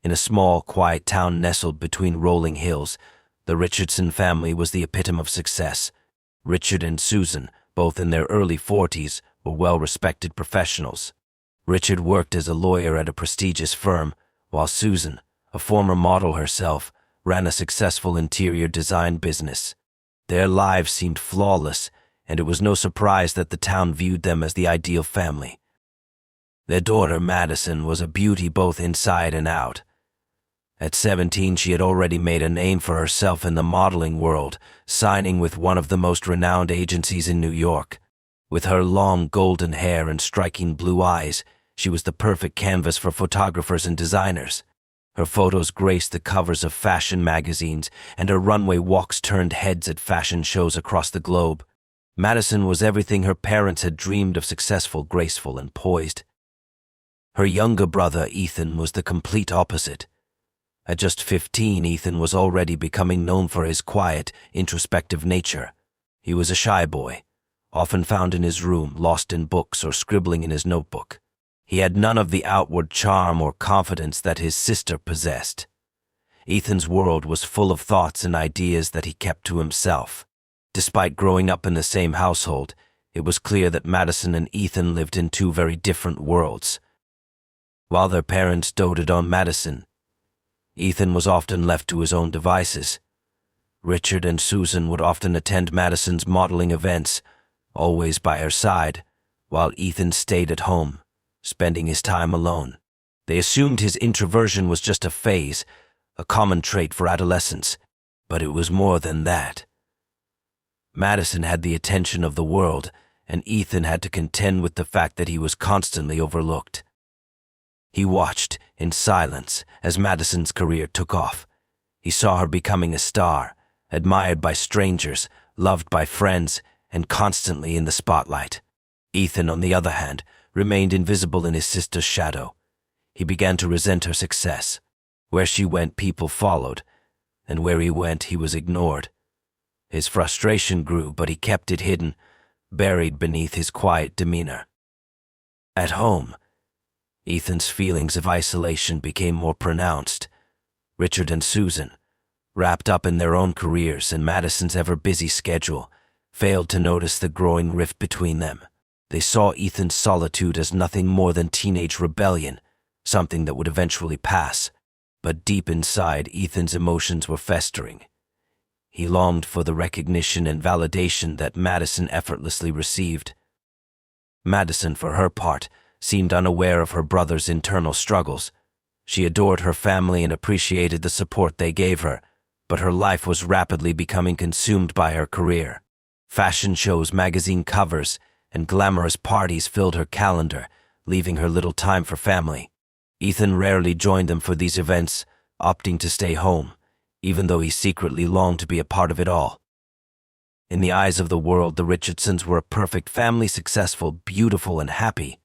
In a small, quiet town nestled between rolling hills, the Richardson family was the epitome of success. Richard and Susan, both in their early 40s, were well-respected professionals. Richard worked as a lawyer at a prestigious firm, while Susan, a former model herself, ran a successful interior design business. Their lives seemed flawless, and it was no surprise that the town viewed them as the ideal family. Their daughter, Madison, was a beauty both inside and out. At 17, she had already made a name for herself in the modeling world, signing with one of the most renowned agencies in New York. With her long golden hair and striking blue eyes, she was the perfect canvas for photographers and designers. Her photos graced the covers of fashion magazines, and her runway walks turned heads at fashion shows across the globe. Madison was everything her parents had dreamed of: successful, graceful, and poised. Her younger brother, Ethan, was the complete opposite. At just 15, Ethan was already becoming known for his quiet, introspective nature. He was a shy boy, often found in his room, lost in books or scribbling in his notebook. He had none of the outward charm or confidence that his sister possessed. Ethan's world was full of thoughts and ideas that he kept to himself. Despite growing up in the same household, it was clear that Madison and Ethan lived in two very different worlds. While their parents doted on Madison, Ethan was often left to his own devices. Richard and Susan would often attend Madison's modeling events, always by her side, while Ethan stayed at home, spending his time alone. They assumed his introversion was just a phase, a common trait for adolescents, but it was more than that. Madison had the attention of the world, and Ethan had to contend with the fact that he was constantly overlooked. He watched, in silence, as Madison's career took off. He saw her becoming a star, admired by strangers, loved by friends, and constantly in the spotlight. Ethan, on the other hand, remained invisible in his sister's shadow. He began to resent her success. Where she went, people followed, and where he went, he was ignored. His frustration grew, but he kept it hidden, buried beneath his quiet demeanor. At home, Ethan's feelings of isolation became more pronounced. Richard and Susan, wrapped up in their own careers and Madison's ever-busy schedule, failed to notice the growing rift between them. They saw Ethan's solitude as nothing more than teenage rebellion, something that would eventually pass. But deep inside, Ethan's emotions were festering. He longed for the recognition and validation that Madison effortlessly received. Madison, for her part, seemed unaware of her brother's internal struggles. She adored her family and appreciated the support they gave her, but her life was rapidly becoming consumed by her career. Fashion shows, magazine covers, and glamorous parties filled her calendar, leaving her little time for family. Ethan rarely joined them for these events, opting to stay home, even though he secretly longed to be a part of it all. In the eyes of the world, the Richardsons were a perfect family, successful, beautiful, and happy.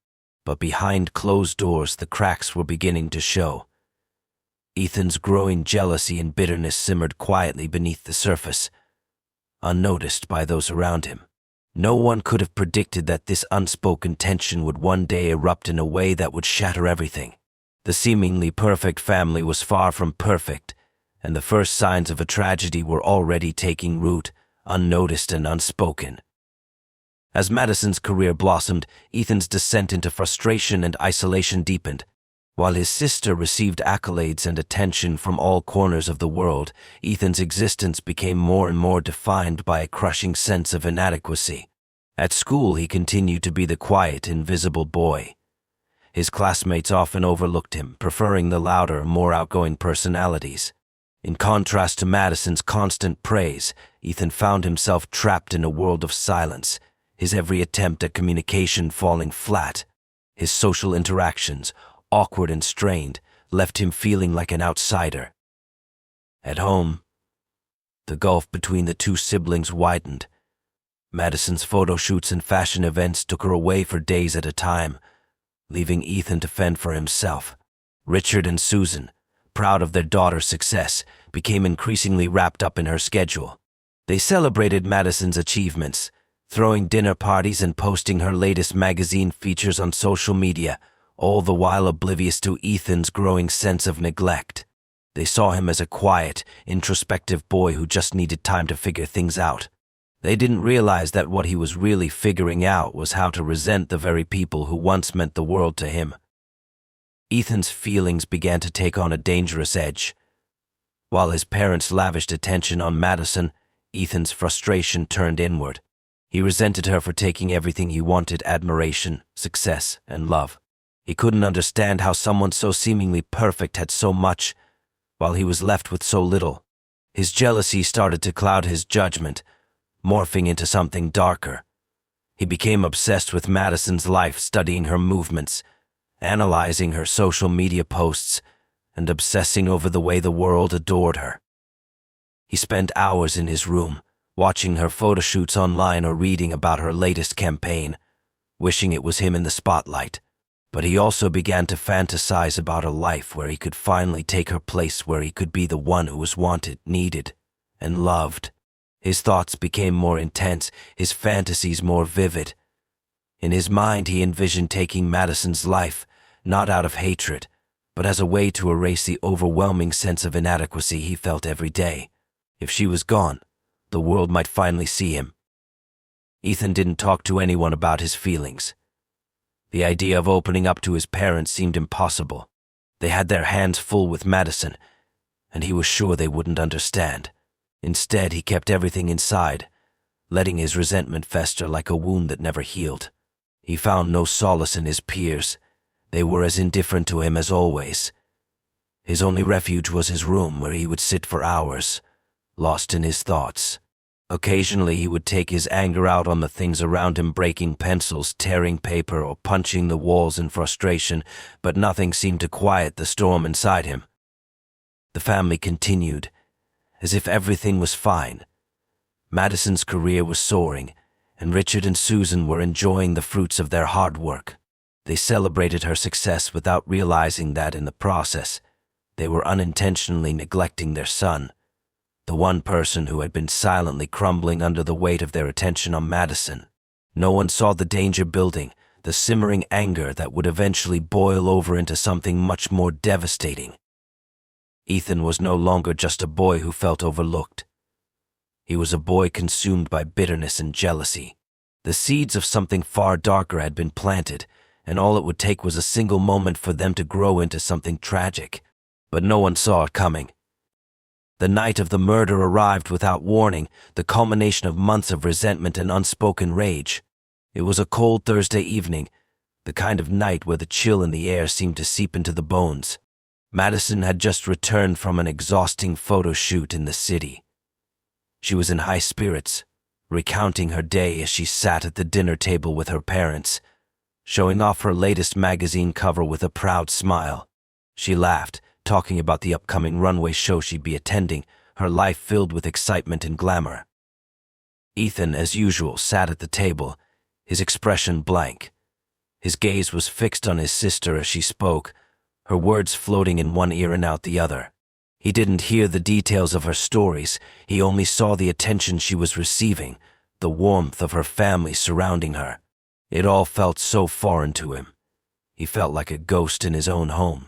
But behind closed doors, the cracks were beginning to show. Ethan's growing jealousy and bitterness simmered quietly beneath the surface, unnoticed by those around him. No one could have predicted that this unspoken tension would one day erupt in a way that would shatter everything. The seemingly perfect family was far from perfect, and the first signs of a tragedy were already taking root, unnoticed and unspoken. As Madison's career blossomed, Ethan's descent into frustration and isolation deepened. While his sister received accolades and attention from all corners of the world, Ethan's existence became more and more defined by a crushing sense of inadequacy. At school, he continued to be the quiet, invisible boy. His classmates often overlooked him, preferring the louder, more outgoing personalities. In contrast to Madison's constant praise, Ethan found himself trapped in a world of silence, his every attempt at communication falling flat. His social interactions, awkward and strained, left him feeling like an outsider. At home, the gulf between the two siblings widened. Madison's photo shoots and fashion events took her away for days at a time, leaving Ethan to fend for himself. Richard and Susan, proud of their daughter's success, became increasingly wrapped up in her schedule. They celebrated Madison's achievements, throwing dinner parties and posting her latest magazine features on social media, all the while oblivious to Ethan's growing sense of neglect. They saw him as a quiet, introspective boy who just needed time to figure things out. They didn't realize that what he was really figuring out was how to resent the very people who once meant the world to him. Ethan's feelings began to take on a dangerous edge. While his parents lavished attention on Madison, Ethan's frustration turned inward. He resented her for taking everything he wanted: admiration, success, and love. He couldn't understand how someone so seemingly perfect had so much, while he was left with so little. His jealousy started to cloud his judgment, morphing into something darker. He became obsessed with Madison's life, studying her movements, analyzing her social media posts, and obsessing over the way the world adored her. He spent hours in his room, watching her photo shoots online or reading about her latest campaign, wishing it was him in the spotlight. But he also began to fantasize about a life where he could finally take her place, where he could be the one who was wanted, needed, and loved. His thoughts became more intense, his fantasies more vivid. In his mind, he envisioned taking Madison's life, not out of hatred, but as a way to erase the overwhelming sense of inadequacy he felt every day. If she was gone, the world might finally see him. Ethan didn't talk to anyone about his feelings. The idea of opening up to his parents seemed impossible. They had their hands full with Madison, and he was sure they wouldn't understand. Instead, he kept everything inside, letting his resentment fester like a wound that never healed. He found no solace in his peers. They were as indifferent to him as always. His only refuge was his room, where he would sit for hours, lost in his thoughts. Occasionally, he would take his anger out on the things around him, breaking pencils, tearing paper, or punching the walls in frustration, but nothing seemed to quiet the storm inside him. The family continued, as if everything was fine. Madison's career was soaring, and Richard and Susan were enjoying the fruits of their hard work. They celebrated her success without realizing that, in the process, they were unintentionally neglecting their son, the one person who had been silently crumbling under the weight of their attention on Madison. No one saw the danger building, the simmering anger that would eventually boil over into something much more devastating. Ethan was no longer just a boy who felt overlooked. He was a boy consumed by bitterness and jealousy. The seeds of something far darker had been planted, and all it would take was a single moment for them to grow into something tragic. But no one saw it coming. The night of the murder arrived without warning, the culmination of months of resentment and unspoken rage. It was a cold Thursday evening, the kind of night where the chill in the air seemed to seep into the bones. Madison had just returned from an exhausting photo shoot in the city. She was in high spirits, recounting her day as she sat at the dinner table with her parents, showing off her latest magazine cover with a proud smile. She laughed, talking about the upcoming runway show she'd be attending, her life filled with excitement and glamour. Ethan, as usual, sat at the table, his expression blank. His gaze was fixed on his sister as she spoke, her words floating in one ear and out the other. He didn't hear the details of her stories, he only saw the attention she was receiving, the warmth of her family surrounding her. It all felt so foreign to him. He felt like a ghost in his own home,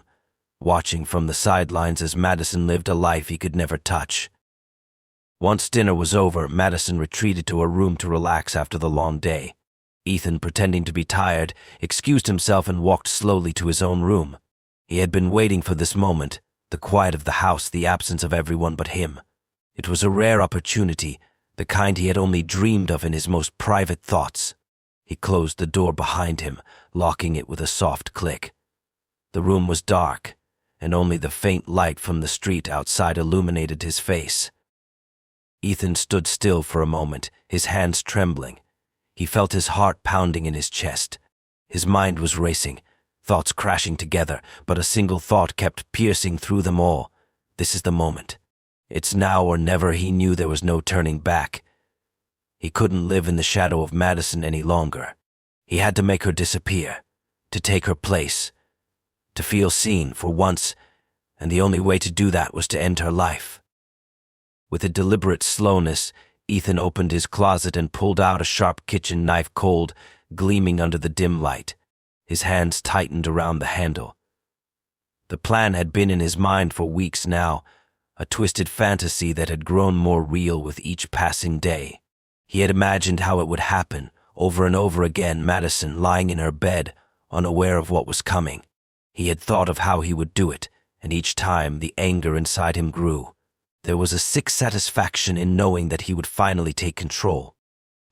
watching from the sidelines as Madison lived a life he could never touch. Once dinner was over, Madison retreated to her room to relax after the long day. Ethan, pretending to be tired, excused himself and walked slowly to his own room. He had been waiting for this moment, the quiet of the house, the absence of everyone but him. It was a rare opportunity, the kind he had only dreamed of in his most private thoughts. He closed the door behind him, locking it with a soft click. The room was dark, and only the faint light from the street outside illuminated his face. Ethan stood still for a moment, his hands trembling. He felt his heart pounding in his chest. His mind was racing, thoughts crashing together, but a single thought kept piercing through them all. This is the moment. It's now or never. He knew there was no turning back. He couldn't live in the shadow of Madison any longer. He had to make her disappear, to take her place, to feel seen for once, and the only way to do that was to end her life. With a deliberate slowness, Ethan opened his closet and pulled out a sharp kitchen knife, cold, gleaming under the dim light. His hands tightened around the handle. The plan had been in his mind for weeks now, a twisted fantasy that had grown more real with each passing day. He had imagined how it would happen, over and over again, Madison lying in her bed, unaware of what was coming. He had thought of how he would do it, and each time the anger inside him grew. There was a sick satisfaction in knowing that he would finally take control.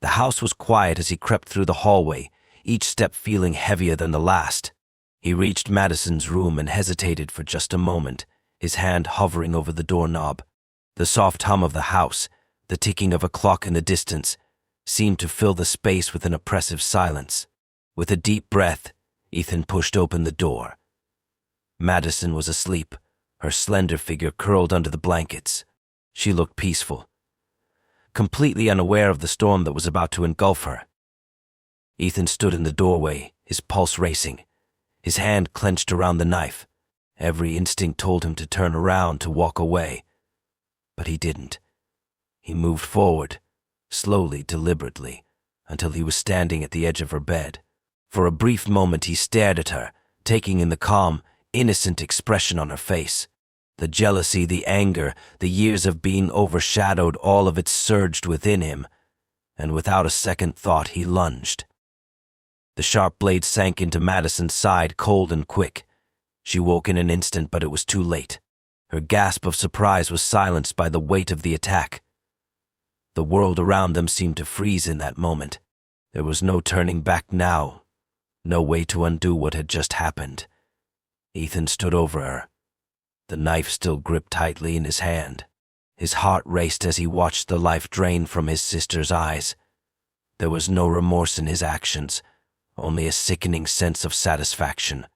The house was quiet as he crept through the hallway, each step feeling heavier than the last. He reached Madison's room and hesitated for just a moment, his hand hovering over the doorknob. The soft hum of the house, the ticking of a clock in the distance, seemed to fill the space with an oppressive silence. With a deep breath, Ethan pushed open the door. Madison was asleep, her slender figure curled under the blankets. She looked peaceful, completely unaware of the storm that was about to engulf her. Ethan stood in the doorway, his pulse racing, his hand clenched around the knife. Every instinct told him to turn around, to walk away. But he didn't. He moved forward, slowly, deliberately, until he was standing at the edge of her bed. For a brief moment he stared at her, taking in the calm, innocent expression on her face. The jealousy, the anger, the years of being overshadowed, all of it surged within him, and without a second thought he lunged. The sharp blade sank into Madison's side, cold and quick. She woke in an instant, but it was too late. Her gasp of surprise was silenced by the weight of the attack. The world around them seemed to freeze in that moment. There was no turning back now, no way to undo what had just happened. Ethan stood over her, the knife still gripped tightly in his hand. His heart raced as he watched the life drain from his sister's eyes. There was no remorse in his actions, only a sickening sense of satisfaction.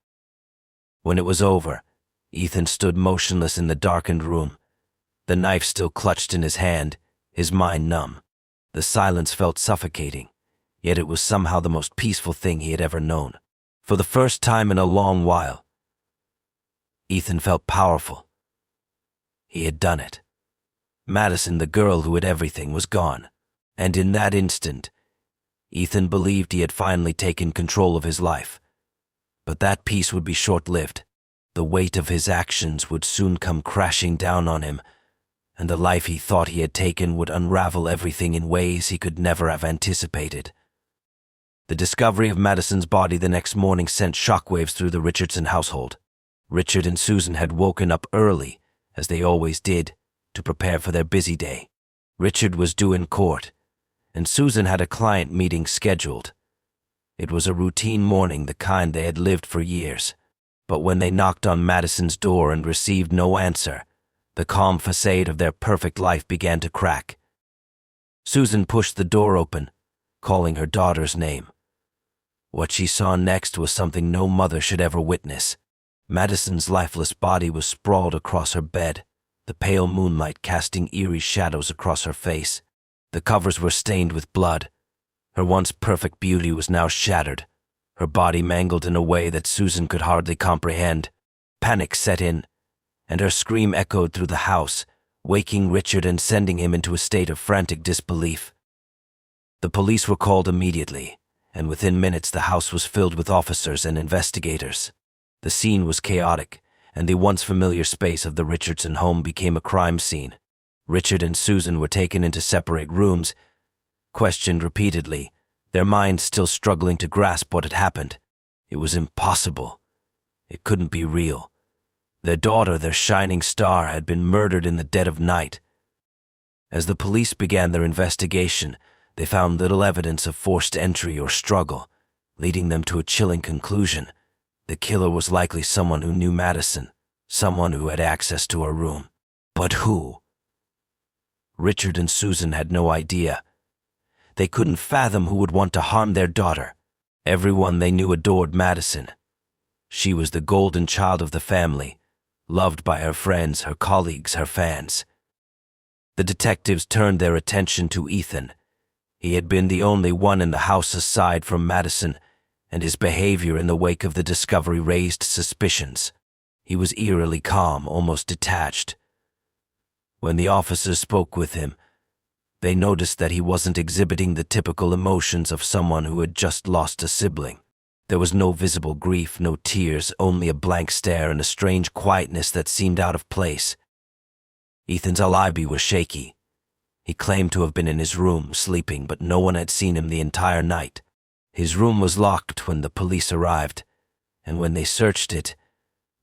When it was over, Ethan stood motionless in the darkened room, the knife still clutched in his hand, his mind numb. The silence felt suffocating, yet it was somehow the most peaceful thing he had ever known. For the first time in a long while, Ethan felt powerful. He had done it. Madison, the girl who had everything, was gone, and in that instant, Ethan believed he had finally taken control of his life. But that peace would be short-lived. The weight of his actions would soon come crashing down on him, and the life he thought he had taken would unravel everything in ways he could never have anticipated. The discovery of Madison's body the next morning sent shockwaves through the Richardson household. Richard and Susan had woken up early, as they always did, to prepare for their busy day. Richard was due in court, and Susan had a client meeting scheduled. It was a routine morning, the kind they had lived for years. But when they knocked on Madison's door and received no answer, the calm facade of their perfect life began to crack. Susan pushed the door open, calling her daughter's name. What she saw next was something no mother should ever witness. Madison's lifeless body was sprawled across her bed, the pale moonlight casting eerie shadows across her face. The covers were stained with blood. Her once perfect beauty was now shattered, her body mangled in a way that Susan could hardly comprehend. Panic set in, and her scream echoed through the house, waking Richard and sending him into a state of frantic disbelief. The police were called immediately, and within minutes the house was filled with officers and investigators. The scene was chaotic, and the once familiar space of the Richardson home became a crime scene. Richard and Susan were taken into separate rooms, questioned repeatedly, their minds still struggling to grasp what had happened. It was impossible. It couldn't be real. Their daughter, their shining star, had been murdered in the dead of night. As the police began their investigation, they found little evidence of forced entry or struggle, leading them to a chilling conclusion. The killer was likely someone who knew Madison, someone who had access to her room. But who? Richard and Susan had no idea. They couldn't fathom who would want to harm their daughter. Everyone they knew adored Madison. She was the golden child of the family, loved by her friends, her colleagues, her fans. The detectives turned their attention to Ethan. He had been the only one in the house aside from Madison, and his behavior in the wake of the discovery raised suspicions. He was eerily calm, almost detached. When the officers spoke with him, they noticed that he wasn't exhibiting the typical emotions of someone who had just lost a sibling. There was no visible grief, no tears, only a blank stare and a strange quietness that seemed out of place. Ethan's alibi was shaky. He claimed to have been in his room, sleeping, but no one had seen him the entire night. His room was locked when the police arrived, and when they searched it,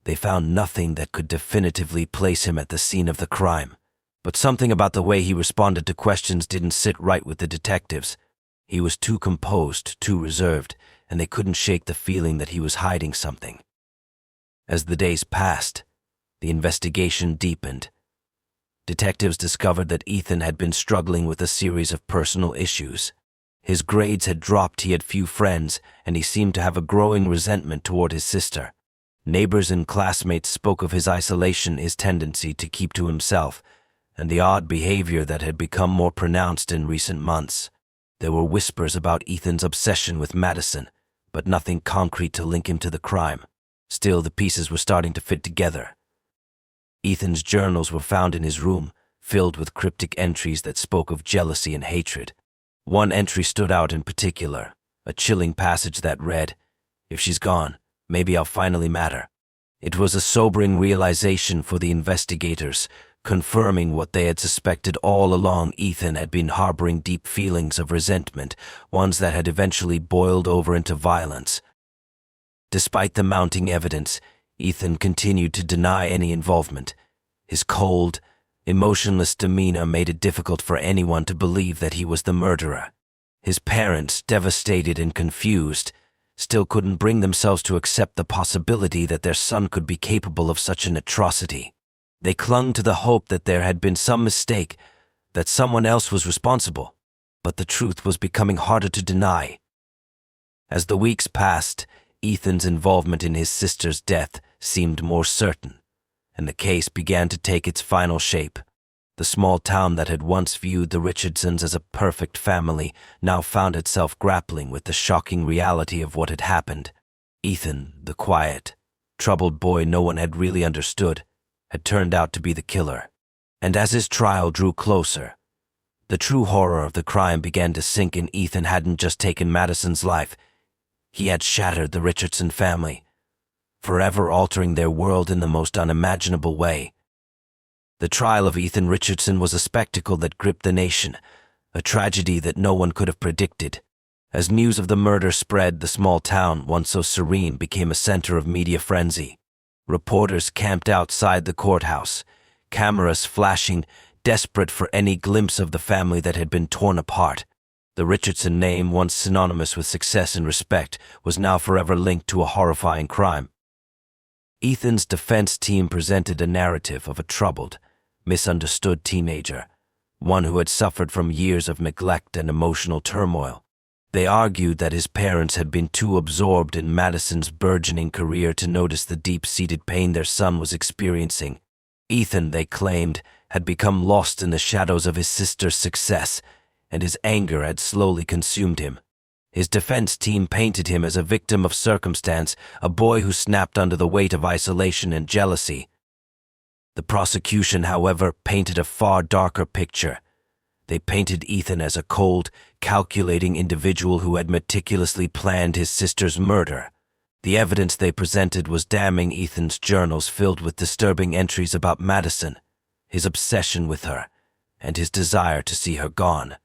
they found nothing that could definitively place him at the scene of the crime. But something about the way he responded to questions didn't sit right with the detectives. He was too composed, too reserved, and they couldn't shake the feeling that he was hiding something. As the days passed, the investigation deepened. Detectives discovered that Ethan had been struggling with a series of personal issues. His grades had dropped, he had few friends, and he seemed to have a growing resentment toward his sister. Neighbors and classmates spoke of his isolation, his tendency to keep to himself, and the odd behavior that had become more pronounced in recent months. There were whispers about Ethan's obsession with Madison, but nothing concrete to link him to the crime. Still, the pieces were starting to fit together. Ethan's journals were found in his room, filled with cryptic entries that spoke of jealousy and hatred. One entry stood out in particular, a chilling passage that read, "If she's gone, maybe I'll finally matter." It was a sobering realization for the investigators, confirming what they had suspected all along. Ethan had been harboring deep feelings of resentment, ones that had eventually boiled over into violence. Despite the mounting evidence, Ethan continued to deny any involvement. His cold, emotionless demeanor made it difficult for anyone to believe that he was the murderer. His parents, devastated and confused, still couldn't bring themselves to accept the possibility that their son could be capable of such an atrocity. They clung to the hope that there had been some mistake, that someone else was responsible, but the truth was becoming harder to deny. As the weeks passed, Ethan's involvement in his sister's death seemed more certain, and the case began to take its final shape. The small town that had once viewed the Richardsons as a perfect family now found itself grappling with the shocking reality of what had happened. Ethan, the quiet, troubled boy no one had really understood, had turned out to be the killer. And as his trial drew closer, the true horror of the crime began to sink in. Ethan hadn't just taken Madison's life, he had shattered the Richardson family, forever altering their world in the most unimaginable way. The trial of Ethan Richardson was a spectacle that gripped the nation, a tragedy that no one could have predicted. As news of the murder spread, the small town, once so serene, became a center of media frenzy. Reporters camped outside the courthouse, cameras flashing, desperate for any glimpse of the family that had been torn apart. The Richardson name, once synonymous with success and respect, was now forever linked to a horrifying crime. Ethan's defense team presented a narrative of a troubled, misunderstood teenager, one who had suffered from years of neglect and emotional turmoil. They argued that his parents had been too absorbed in Madison's burgeoning career to notice the deep-seated pain their son was experiencing. Ethan, they claimed, had become lost in the shadows of his sister's success, and his anger had slowly consumed him. His defense team painted him as a victim of circumstance, a boy who snapped under the weight of isolation and jealousy. The prosecution, however, painted a far darker picture. They painted Ethan as a cold, calculating individual who had meticulously planned his sister's murder. The evidence they presented was damning. Ethan's journals filled with disturbing entries about Madison, his obsession with her, and his desire to see her gone.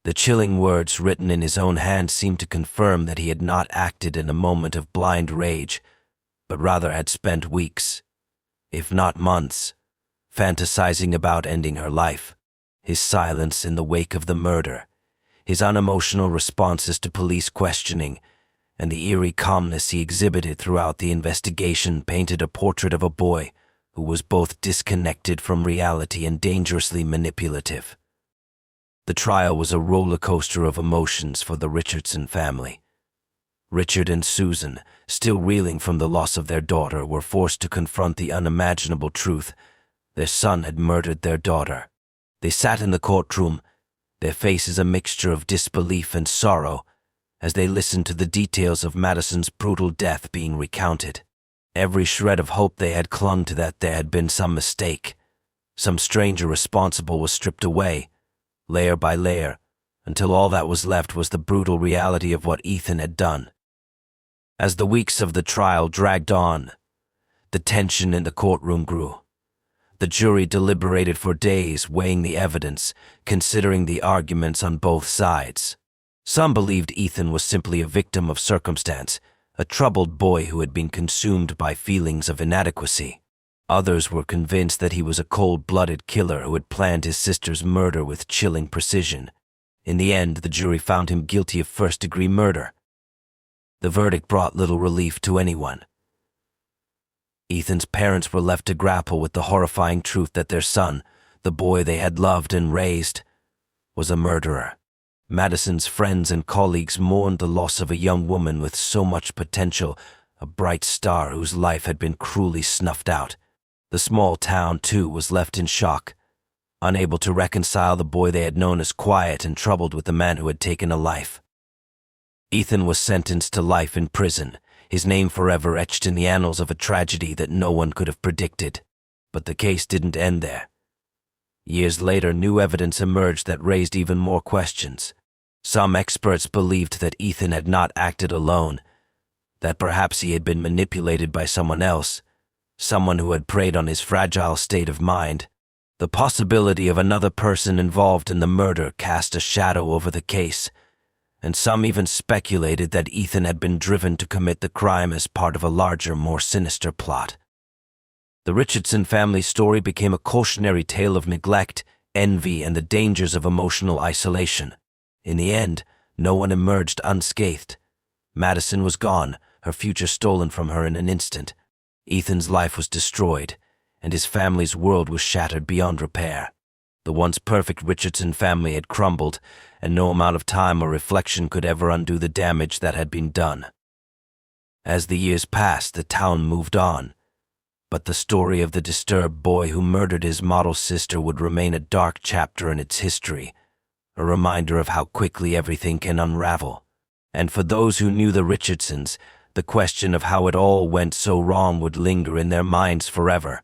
The chilling words written in his own hand seemed to confirm that he had not acted in a moment of blind rage, but rather had spent weeks, if not months, fantasizing about ending her life. His silence in the wake of the murder, his unemotional responses to police questioning, and the eerie calmness he exhibited throughout the investigation painted a portrait of a boy who was both disconnected from reality and dangerously manipulative. The trial was a roller coaster of emotions for the Richardson family. Richard and Susan, still reeling from the loss of their daughter, were forced to confront the unimaginable truth: their son had murdered their daughter. They sat in the courtroom, their faces a mixture of disbelief and sorrow, as they listened to the details of Madison's brutal death being recounted. Every shred of hope they had clung to that there had been some mistake, some stranger responsible, was stripped away, layer by layer, until all that was left was the brutal reality of what Ethan had done. As the weeks of the trial dragged on, the tension in the courtroom grew. The jury deliberated for days, weighing the evidence, considering the arguments on both sides. Some believed Ethan was simply a victim of circumstance, a troubled boy who had been consumed by feelings of inadequacy. Others were convinced that he was a cold-blooded killer who had planned his sister's murder with chilling precision. In the end, the jury found him guilty of first-degree murder. The verdict brought little relief to anyone. Ethan's parents were left to grapple with the horrifying truth that their son, the boy they had loved and raised, was a murderer. Madison's friends and colleagues mourned the loss of a young woman with so much potential, a bright star whose life had been cruelly snuffed out. The small town, too, was left in shock, unable to reconcile the boy they had known as quiet and troubled with the man who had taken a life. Ethan was sentenced to life in prison, his name forever etched in the annals of a tragedy that no one could have predicted. But the case didn't end there. Years later, new evidence emerged that raised even more questions. Some experts believed that Ethan had not acted alone, that perhaps he had been manipulated by someone else, someone who had preyed on his fragile state of mind. The possibility of another person involved in the murder cast a shadow over the case, and some even speculated that Ethan had been driven to commit the crime as part of a larger, more sinister plot. The Richardson family story became a cautionary tale of neglect, envy, and the dangers of emotional isolation. In the end, no one emerged unscathed. Madison was gone, her future stolen from her in an instant. Ethan's life was destroyed, and his family's world was shattered beyond repair. The once perfect Richardson family had crumbled, and no amount of time or reflection could ever undo the damage that had been done. As the years passed, the town moved on, but the story of the disturbed boy who murdered his model sister would remain a dark chapter in its history, a reminder of how quickly everything can unravel. And for those who knew the Richardsons, the question of how it all went so wrong would linger in their minds forever.